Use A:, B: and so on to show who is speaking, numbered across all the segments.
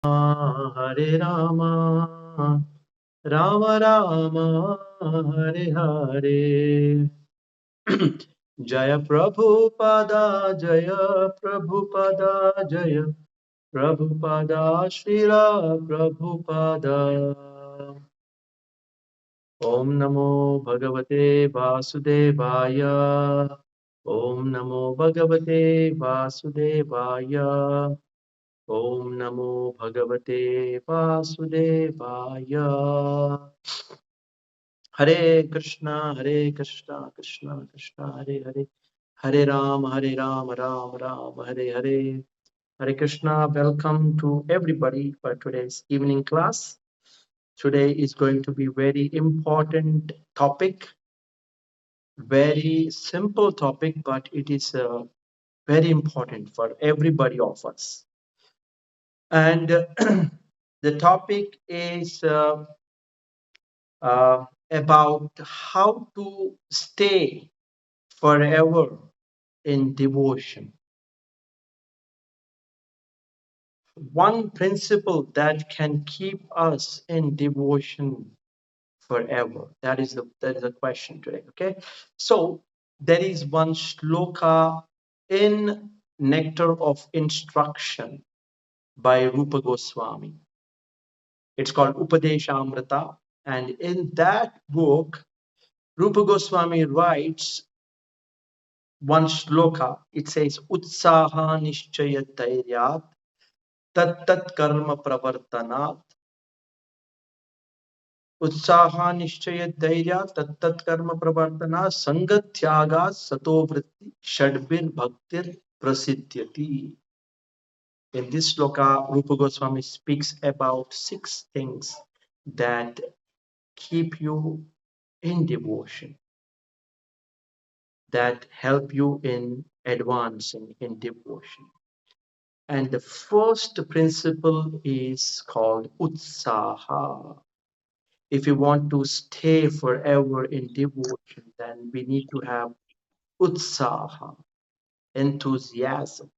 A: Hare Rama, Rama Rama, Hare Hare. Jaya Prabhupada, Jaya Prabhupada, Jaya Prabhupada, Śrīla Prabhupāda. Om Namo Bhagavate Vasudevaya. Om Namo Bhagavate Vasudevaya. Om Namo Bhagavate Vasudevaya. Hare Krishna, Krishna Krishna, Hare Hare. Hare Ram, Ram Ram, Hare Hare. Hare Krishna, welcome to everybody for today's evening class. Today is going to be very important topic, very simple topic, but it is very important for everybody of us. And the topic is about how to stay forever in devotion. One principle that can keep us in devotion forever. That is the question today. Okay, so there is one shloka in Nectar of Instruction by Rupa Goswami. It's called Upadeshamrita, and in that book, Rupa Goswami writes one shloka. It says, Utsāha nishchayatairyat tat karma pravartanat. Utsāha nishchayatairyat tat karma pravartanat sangatyagat sato vritti shadbir bhaktir prasiddhyati. In this shloka, Rupa Goswami speaks about 6 things that keep you in devotion, that help you in advancing in devotion. And the first principle is called Utsāha. If you want to stay forever in devotion, then we need to have Utsāha, enthusiasm.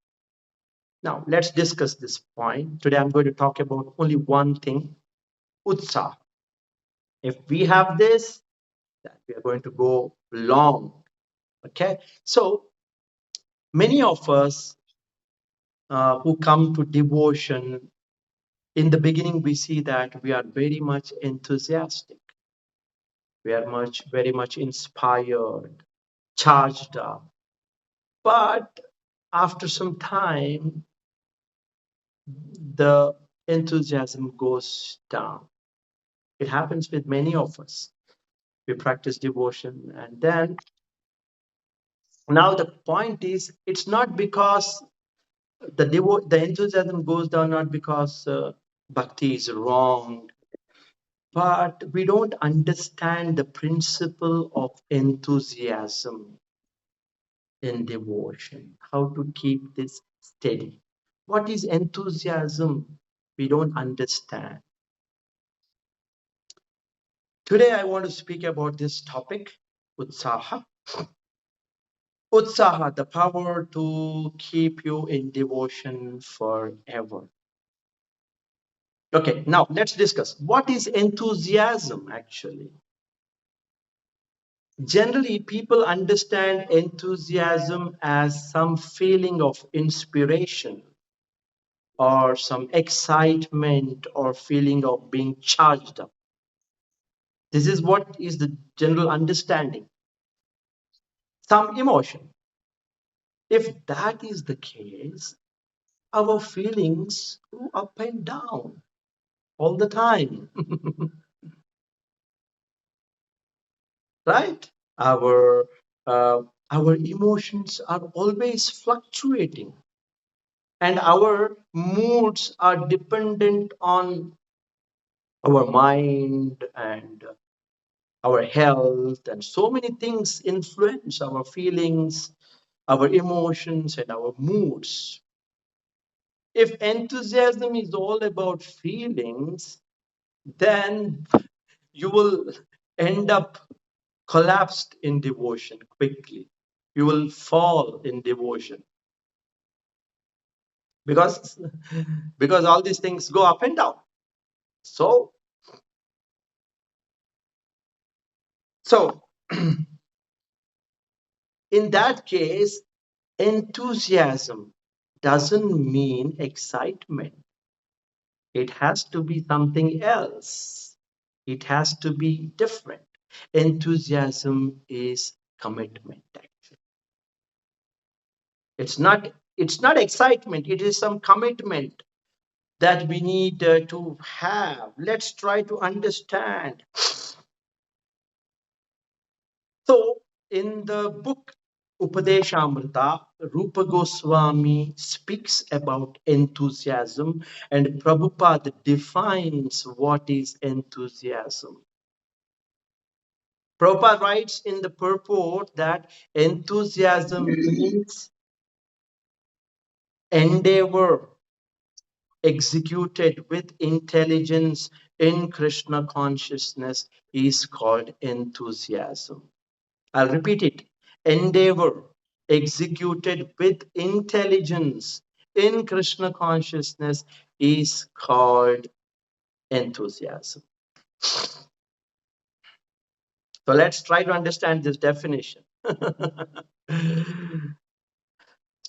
A: Now, let's discuss this point. Today, I'm going to talk about only one thing, Utsāha. If we have this, then we are going to go long. Okay, so many of us who come to devotion, in the beginning, we see that we are very much enthusiastic. We are very much inspired, charged up. But after some time, the enthusiasm goes down. It happens with many of us. We practice devotion, and then now the point is, it's not because the enthusiasm goes down, not because bhakti is wrong, but we don't understand the principle of enthusiasm in devotion, how to keep this steady. What is enthusiasm? We don't understand. Today, I want to speak about this topic, Utsāha. Utsāha, the power to keep you in devotion forever. Okay, now let's discuss. What is enthusiasm actually? Generally, people understand enthusiasm as some feeling of inspiration or some excitement or feeling of being charged up. This is what is the general understanding. Some emotion. If that is the case, our feelings go up and down all the time. Right? Our emotions are always fluctuating, and our moods are dependent on our mind and our health, and so many things influence our feelings, our emotions, and our moods. If enthusiasm is all about feelings, then you will end up collapsed in devotion quickly. You will fall in devotion because because all these things go up and down. So so in that case, enthusiasm doesn't mean excitement. It has to be something else. It has to be different. Enthusiasm is commitment. Actually, it's not excitement. It is some commitment that we need to have. Let's try to understand. So, in the book Upadeshamrita, Rupa Goswami speaks about enthusiasm, and Prabhupada defines what is enthusiasm. Prabhupada writes in the purport that enthusiasm means endeavor executed with intelligence in Krishna consciousness is called enthusiasm. I'll repeat it. Endeavor executed with intelligence in Krishna consciousness is called enthusiasm. So let's try to understand this definition.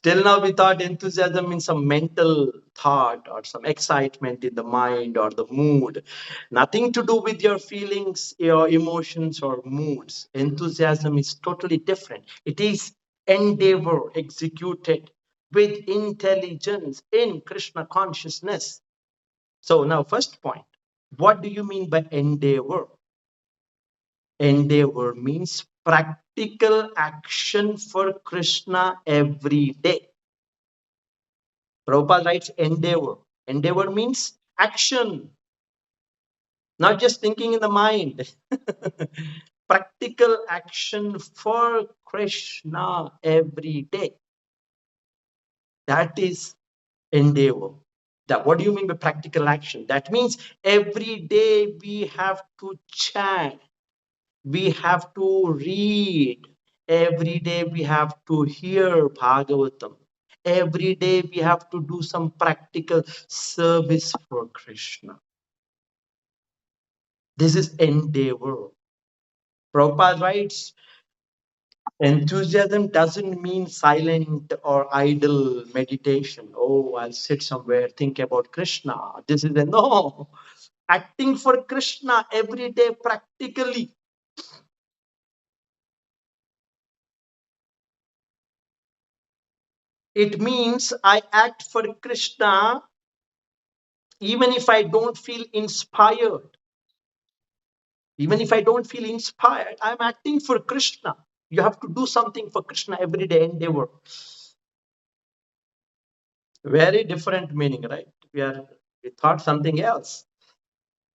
A: Till now, we thought enthusiasm means some mental thought or some excitement in the mind or the mood. Nothing to do with your feelings, your emotions, or moods. Enthusiasm is totally different. It is endeavor executed with intelligence in Krishna consciousness. So, now, first point, what do you mean by endeavor? Endeavor means practical action for Krishna every day. Prabhupada writes endeavor. Endeavor means action, not just thinking in the mind. Practical action for Krishna every day. That is endeavor. That, what do you mean by practical action? That means every day we have to chant, we have to read, every day we have to hear Bhagavatam. Every day we have to do some practical service for Krishna. This is endeavor. Prabhupada writes, enthusiasm doesn't mean silent or idle meditation. Oh, I'll sit somewhere, think about Krishna. This is a no. Acting for Krishna every day practically. It means I act for Krishna even if I don't feel inspired. Even if I don't feel inspired, I'm acting for Krishna. You have to do something for Krishna every day, endeavor. Very different meaning, right? We thought something else.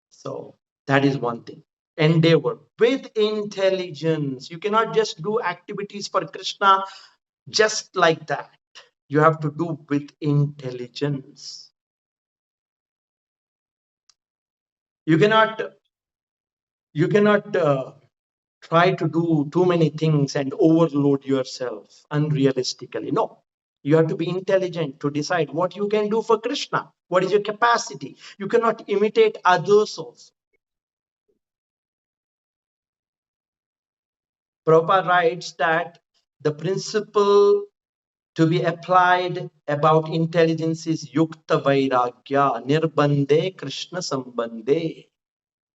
A: So that is one thing. Endeavor with intelligence. You cannot just do activities for Krishna just like that. You have to do with intelligence. You cannot try to do too many things and overload yourself unrealistically. No, you have to be intelligent to decide what you can do for Krishna. What is your capacity? You cannot imitate others also. Prabhupada writes that the principle to be applied about intelligence is yukta vairagya, nirbandhe Krishna sambandhe.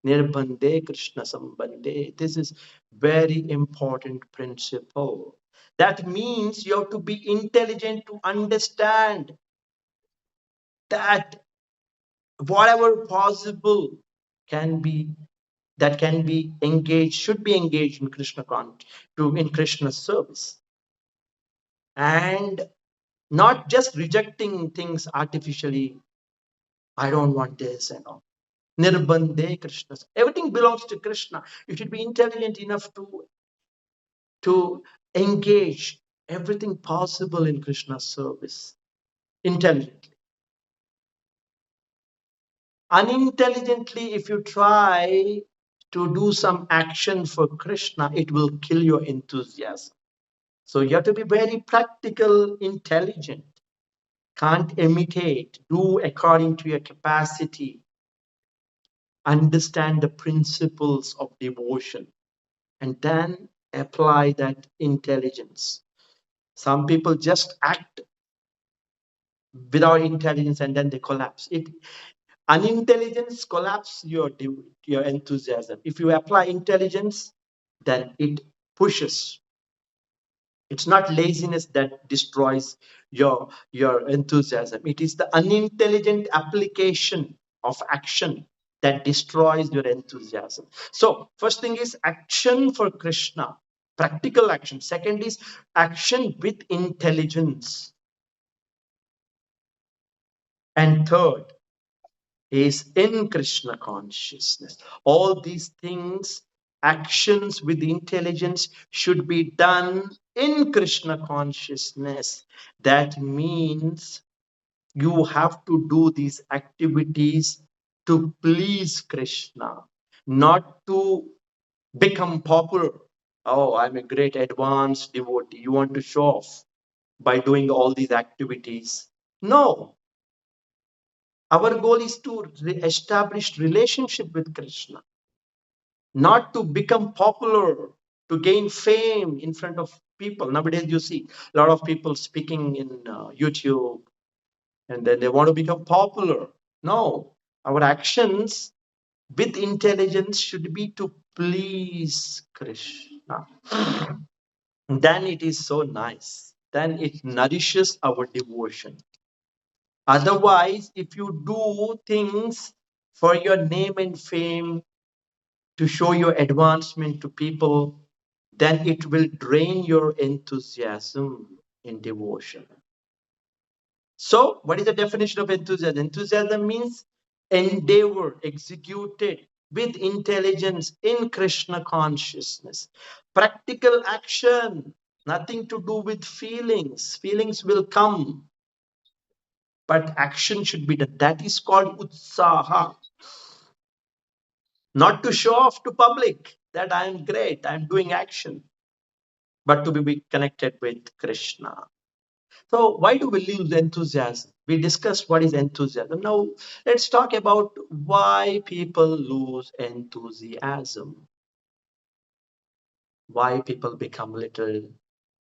A: Nirbandhe Krishna sambandhe. This is very important principle. That means you have to be intelligent to understand that whatever possible can be that can be engaged, should be engaged in in Krishna's service. And not just rejecting things artificially. I don't want this and all. Nirbandhe Krishna. Everything belongs to Krishna. You should be intelligent enough to engage everything possible in Krishna's service intelligently. Unintelligently, if you try to do some action for Krishna, it will kill your enthusiasm. So you have to be very practical, intelligent. can't imitate, do according to your capacity, understand the principles of devotion, and then apply that intelligence. Some people just act without intelligence and then they collapse. Unintelligence collapse your enthusiasm. If you apply intelligence, then it pushes. It's not laziness that destroys your enthusiasm. It is the unintelligent application of action that destroys your enthusiasm. So first thing is action for Krishna, practical action. Second is action with intelligence. And third is in Krishna consciousness. All these things, actions with intelligence, should be done in Krishna consciousness. That means you have to do these activities to please Krishna, not to become popular. Oh, I'm a great advanced devotee. You want to show off by doing all these activities. No, our goal is to establish relationship with Krishna, not to become popular, to gain fame in front of people. Nowadays, you see a lot of people speaking in YouTube, and then they want to become popular. No, our actions with intelligence should be to please Krishna. Then it is so nice. Then it nourishes our devotion. Otherwise, if you do things for your name and fame, to show your advancement to people, then it will drain your enthusiasm in devotion. So, what is the definition of enthusiasm? Enthusiasm means endeavor executed with intelligence in Krishna consciousness. Practical action, nothing to do with feelings. Feelings will come, but action should be done. That is called Utsāha. Not to show off to public that I am great, I am doing action, but to be connected with Krishna. So why do we lose enthusiasm? We discussed what is enthusiasm. Now let's talk about why people lose enthusiasm. Why people become little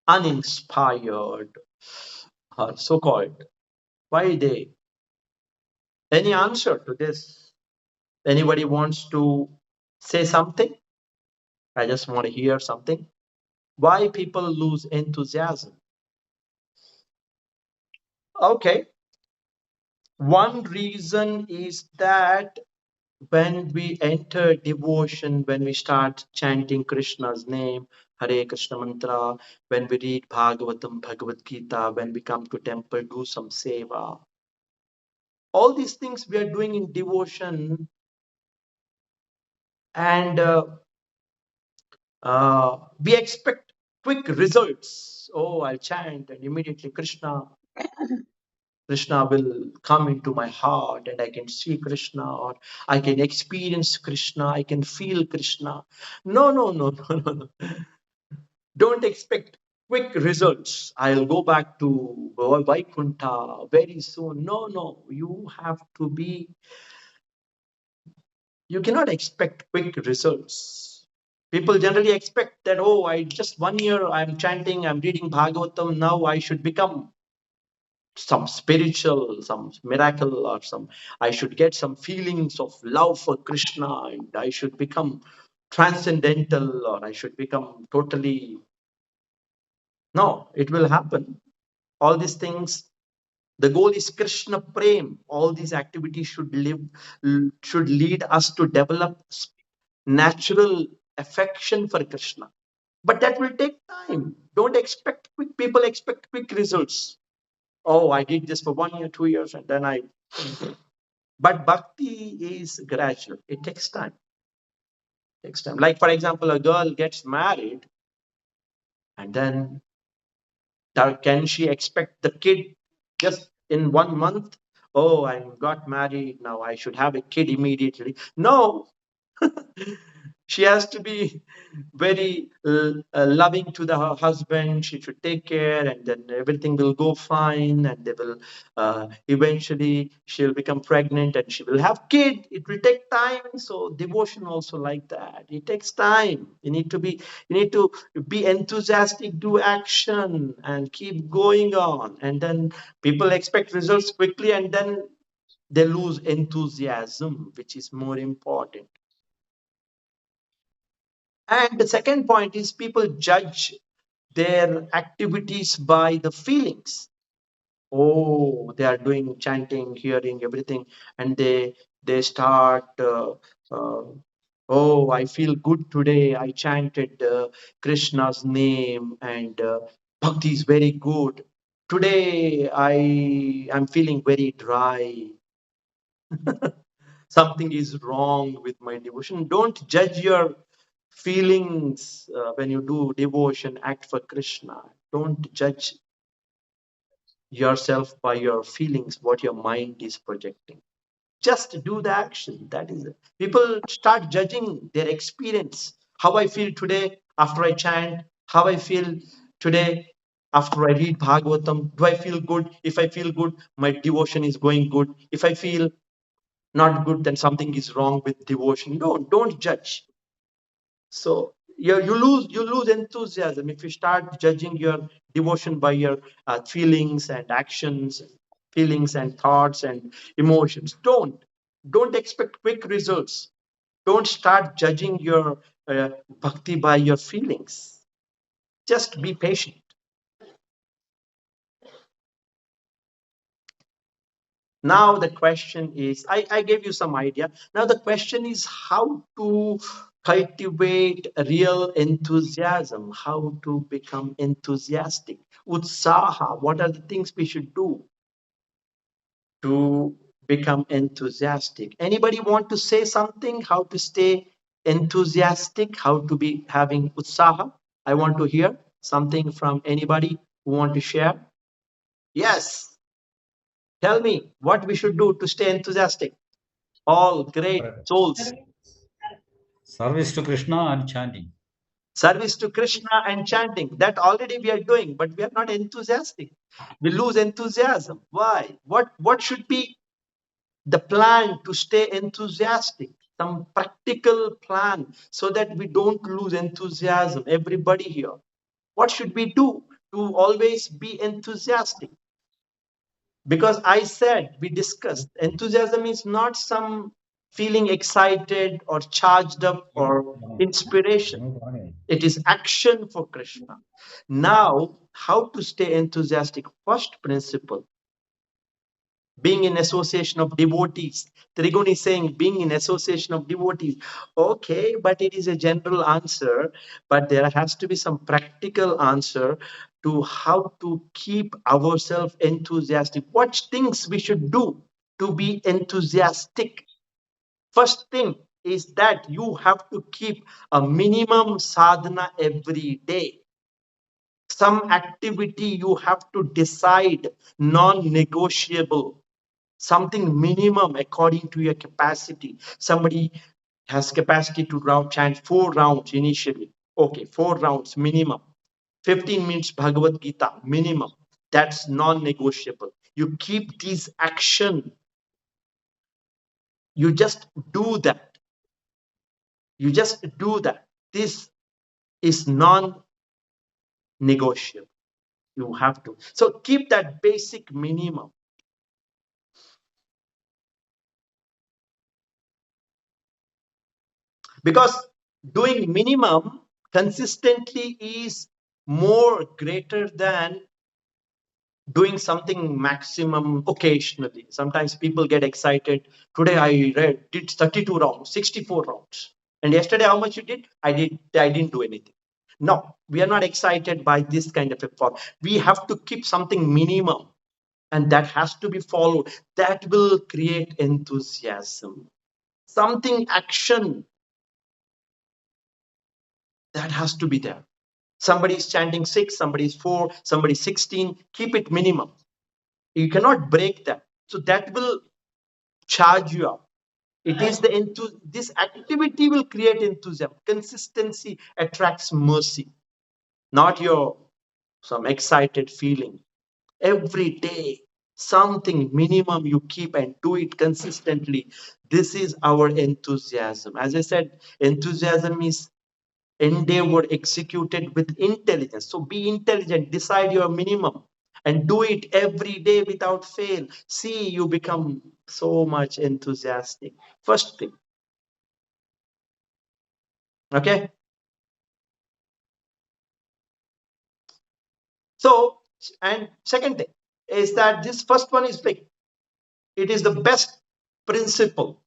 A: uninspired, so-called. Why they? Any answer to this? Anybody wants to say something? I just want to hear something. Why people lose enthusiasm? Okay, one reason is that when we enter devotion, when we start chanting Krishna's name, Hare Krishna mantra, when we read Bhāgavatam, Bhagavad Gita, when we come to temple, do some seva, all these things we are doing in devotion, and we expect quick results. Oh, I'll chant and immediately Krishna will come into my heart and I can see Krishna, or I can experience Krishna, I can feel Krishna. No, no, no, no, no, no. Don't expect quick results. I'll go back to Vaikuntha very soon. No, no. You cannot expect quick results. People generally expect that, oh, I just 1 year I'm chanting, I'm reading Bhagavatam, now I should become some spiritual, some miracle, or some, I should get some feelings of love for Krishna, and I should become transcendental, or I should become totally. No, it will happen. All these things, the goal is Krishna Prem. All these activities should lead us to develop natural affection for Krishna. But that will take time. Don't expect quick. People expect quick results. Oh, I did this for 1 year, 2 years, and then I. But bhakti is gradual. It takes time. It takes time. Like, for example, a girl gets married, and then can she expect the kid just in 1 month? Oh, I got married. Now I should have a kid immediately. No, She has to be very loving to her husband. She should take care, and then everything will go fine, and they will eventually she'll become pregnant and she will have kid. It will take time. So devotion also like that. It takes time. You need to be enthusiastic, do action, and keep going on. And then people expect results quickly, and then they lose enthusiasm, which is more important. And the second point is people judge their activities by the feelings. Oh, they are doing chanting, hearing everything, and they start. Oh, I feel good today. I chanted Krishna's name, and Bhakti is very good. Today I am feeling very dry. Something is wrong with my devotion. Don't judge your feelings when you do devotion, act for Krishna. Don't judge yourself by your feelings, what your mind is projecting. Just do the action. That is it. People start judging their experience. How I feel today after I chant, how I feel today after I read Bhagavatam. Do I feel good? If I feel good, my devotion is going good. If I feel not good, then something is wrong with devotion. Don't judge. So you lose enthusiasm if you start judging your devotion by your feelings and actions, feelings and thoughts and emotions. Don't expect quick results. Don't start judging your bhakti by your feelings. Just be patient. Now the question is, I gave you some idea. Now the question is how to cultivate real enthusiasm, how to become enthusiastic. Utsāha, what are the things we should do to become enthusiastic? Anybody want to say something? How to stay enthusiastic? How to be having Utsāha? I want to hear something from anybody who want to share. Yes, tell me what we should do to stay enthusiastic. All great souls.
B: Service to Krishna and chanting.
A: Service to Krishna and chanting. That already we are doing, but we are not enthusiastic. We lose enthusiasm. Why? What should be the plan to stay enthusiastic? Some practical plan so that we don't lose enthusiasm. Everybody here. What should we do to always be enthusiastic? Because I said, we discussed, enthusiasm is not some feeling excited or charged up or inspiration. It is action for Krishna. Now, how to stay enthusiastic? First principle, being in association of devotees. Trigun is saying being in association of devotees. Okay, but it is a general answer, but there has to be some practical answer to how to keep ourselves enthusiastic. What things we should do to be enthusiastic? First thing is that you have to keep a minimum sadhana every day. Some activity you have to decide non-negotiable, something minimum according to your capacity. Somebody has capacity to chant 4 rounds initially. Okay, 4 rounds minimum. 15 minutes Bhagavad Gita minimum. That's non-negotiable. You keep these action. You just do that. You just do that. This is non-negotiable. You have to. So keep that basic minimum. Because doing minimum consistently is more greater than doing something maximum occasionally. Sometimes people get excited. Today I did 32 rounds, 64 rounds. And yesterday how much you did? I didn't do anything. No, we are not excited by this kind of a form. We have to keep something minimum, and that has to be followed. That will create enthusiasm. Something action that has to be there. Somebody is chanting 6, somebody is 4, somebody is 16. Keep it minimum. You cannot break that. So that will charge you up. It is this activity will create enthusiasm. Consistency attracts mercy, not your some excited feeling. Every day, something minimum you keep and do it consistently. This is our enthusiasm. As I said, enthusiasm is endeavor executed with intelligence. So be intelligent, decide your minimum and do it every day without fail. See, you become so much enthusiastic. First thing, okay? So, and second thing is that this first one is big. It is the best principle.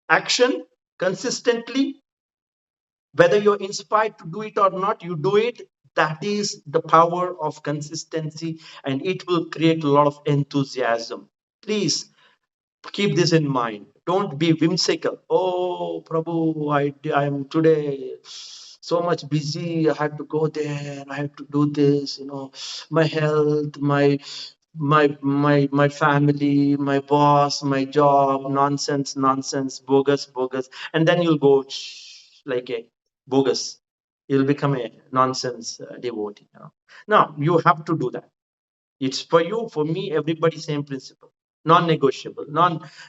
A: Action consistently, whether you're inspired to do it or not, you do it. That is the power of consistency, and it will create a lot of enthusiasm. Please keep this in mind. Don't be whimsical. Oh, Prabhu, I'm today so much busy. I have to go there. I have to do this. My health, my family, my boss, my job. Nonsense, nonsense, bogus, bogus. And then you'll go like a bogus. You'll become a nonsense devotee. Now you have to do that. It's for you, for me, everybody, same principle. Non-negotiable,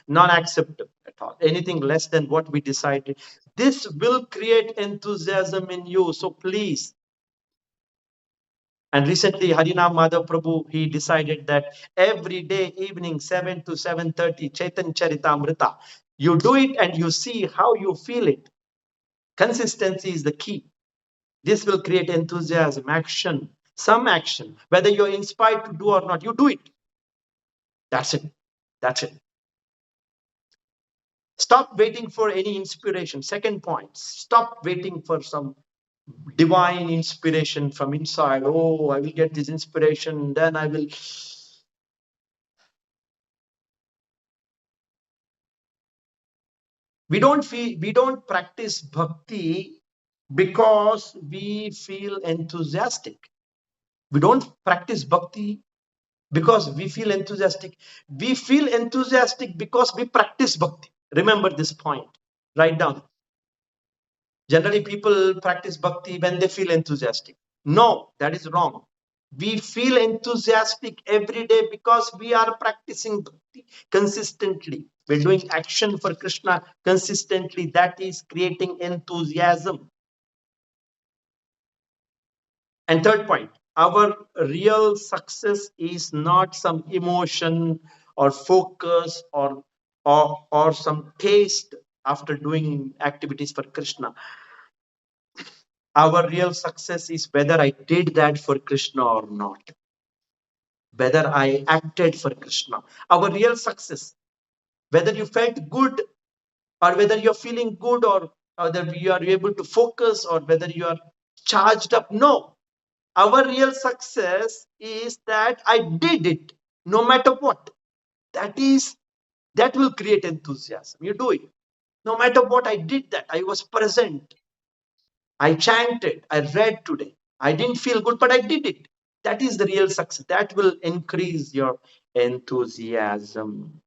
A: non-acceptable at all. Anything less than what we decided. This will create enthusiasm in you. So please. And recently, Harinam Madhav Prabhu, he decided that every day evening, 7 to 7:30, Chaitan Charitamrita. You do it and you see how you feel it. Consistency is the key. This will create enthusiasm, action, some action. Whether you're inspired to do or not, you do it. That's it. That's it. Stop waiting for any inspiration. Second point, stop waiting for some divine inspiration from inside. Oh, I will get this inspiration, then I will. We don't practice bhakti because we feel enthusiastic. We don't practice bhakti because we feel enthusiastic. We feel enthusiastic because we practice bhakti. Remember this point. Write down. Generally, people practice bhakti when they feel enthusiastic. No, that is wrong. We feel enthusiastic every day because we are practicing bhakti consistently. We're doing action for Krishna consistently. That is creating enthusiasm. And third point, our real success is not some emotion or focus or some taste after doing activities for Krishna. Our real success is whether I did that for Krishna or not, whether I acted for Krishna. Our real success, whether you felt good or whether you're feeling good or whether you are able to focus or whether you are charged up. No, our real success is that I did it no matter what. That will create enthusiasm. You do it. No matter what, I did that. I was present. I chanted, I read today. I didn't feel good, but I did it. That is the real success. That will increase your enthusiasm.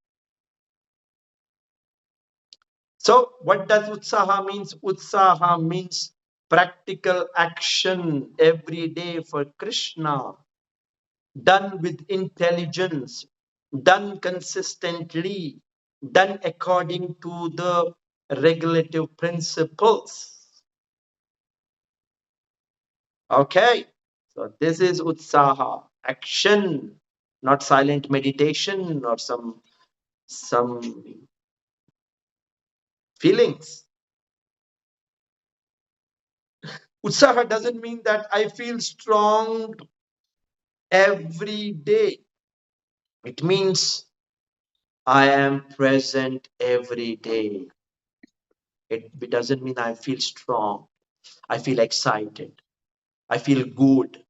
A: So, what does Utsāha means? Utsāha means practical action every day for Krishna, done with intelligence, done consistently, done according to the regulative principles. Okay, so this is Utsāha, action, not silent meditation or some feelings. Utsāha doesn't mean that I feel strong every day. It means I am present every day. It doesn't mean I feel strong. I feel excited. I feel good.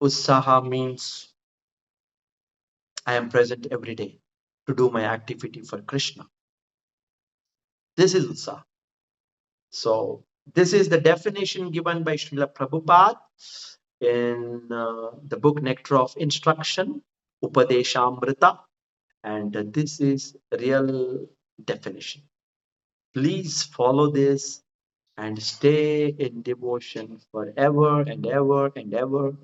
A: Utsāha means I am present every day to do my activity for Krishna. This is Utsāha. So this is the definition given by Śrīla Prabhupāda in the book Nectar of Instruction, Upadeshamrita. And this is real definition. Please follow this and stay in devotion forever and ever and ever,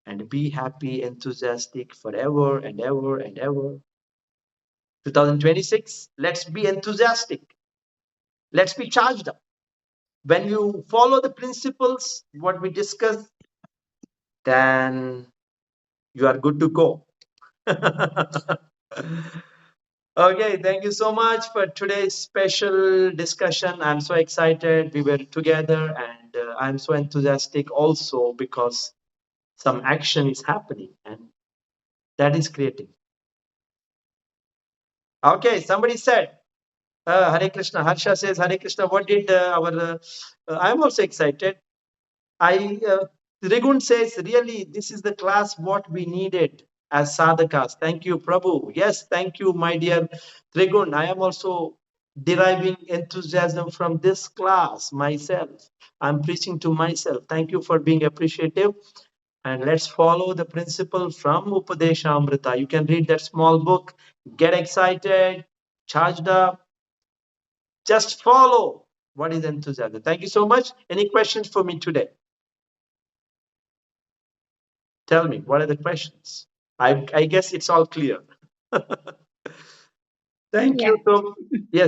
A: and be happy, enthusiastic forever and ever and ever. 2026, let's be enthusiastic. Let's be charged up. When you follow the principles, what we discussed, then you are good to go. Okay, thank you so much for today's special discussion. I'm so excited. We were together, and I'm so enthusiastic also because some action is happening, and that is creating. Okay, somebody said, Hare Krishna. Harsha says, Hare Krishna. What did I'm also excited. I Rigun says, really, this is the class what we needed as sadhakas. Thank you, Prabhu. Yes, thank you, my dear Trigun. I am also deriving enthusiasm from this class myself. I'm preaching to myself. Thank you for being appreciative. And let's follow the principle from Upadesha Amrita. You can read that small book, get excited, charged up, just follow what is enthusiasm. Thank you so much. Any questions for me today? Tell me, what are the questions? I guess it's all clear. Thank
C: Yeah.
A: you. So, yes.